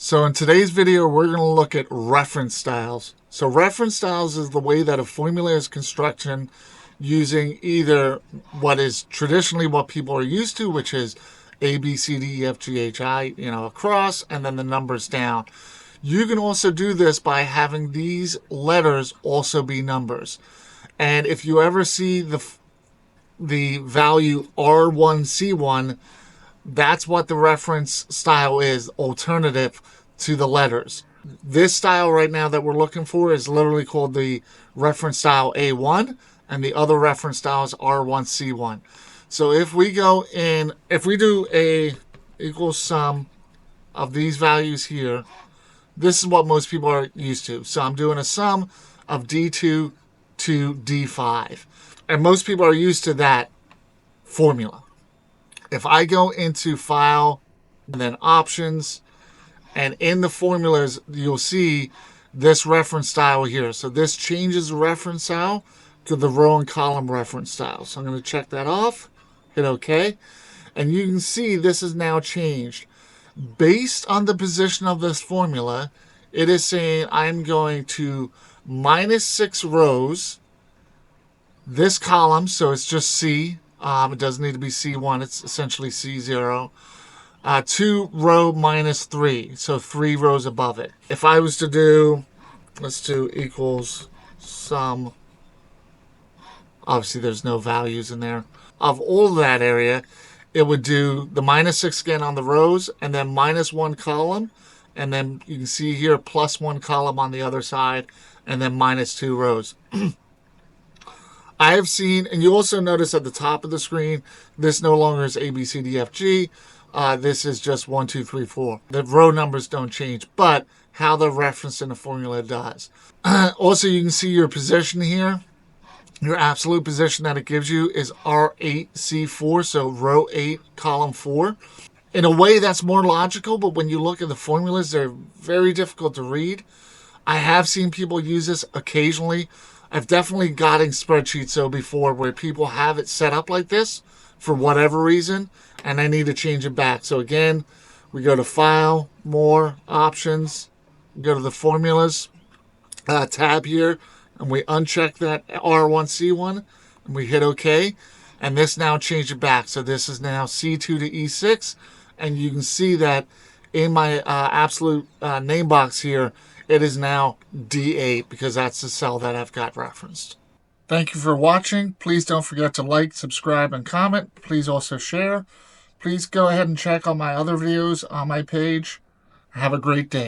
So in today's video, we're going to look at reference styles. So reference styles is the way that a formula is constructed using either what is traditionally what people are used to, which is A, B, C, D, E, F, G, H, I, across, and then the numbers down. You can also do this by having these letters also be numbers. And if you ever see the value R1C1, that's what the reference style is, alternative to the letters. This style right now that we're looking for is literally called the reference style A1, and the other reference style is R1C1. So if we go in, if we do a equals sum of these values here, this is what most people are used to. So I'm doing a sum of D2 to D5. And most people are used to that formula. If I go into File and then Options, and in the formulas, you'll see this reference style here. So this changes the reference style to the row and column reference style. So I'm going to check that off, hit OK. And you can see this is now changed. Based on the position of this formula, it is saying I'm going to minus 6 rows, this column, so it's just C. It doesn't need to be C1, it's essentially C0. 2 row minus 3, so 3 rows above it. If I was to do, let's do equals sum, obviously there's no values in there, of all that area, it would do the minus 6 again on the rows, and then minus 1 column, and then you can see here plus 1 column on the other side, and then minus 2 rows. I have seen, and you also notice at the top of the screen, this no longer is A, B, C, D, F, G. This is just 1, 2, 3, 4. The row numbers don't change, but how they're referenced in the formula does. Also, you can see your position here. Your absolute position that it gives you is R8C4, so row 8, column 4. In a way, that's more logical, but when you look at the formulas, they're very difficult to read. I have seen people use this occasionally. I've definitely gotten spreadsheets though before where people have it set up like this for whatever reason, and I need to change it back. So again, we go to File, More, Options, go to the Formulas tab here, and we uncheck that R1C1, and we hit OK, and this now changed it back. So this is now C2 to E6, and you can see that in my absolute name box here, it is now D8 because that's the cell that I've got referenced. Thank you for watching. Please don't forget to like, subscribe, and comment. Please also share. Please go ahead and check out my other videos on my page. Have a great day.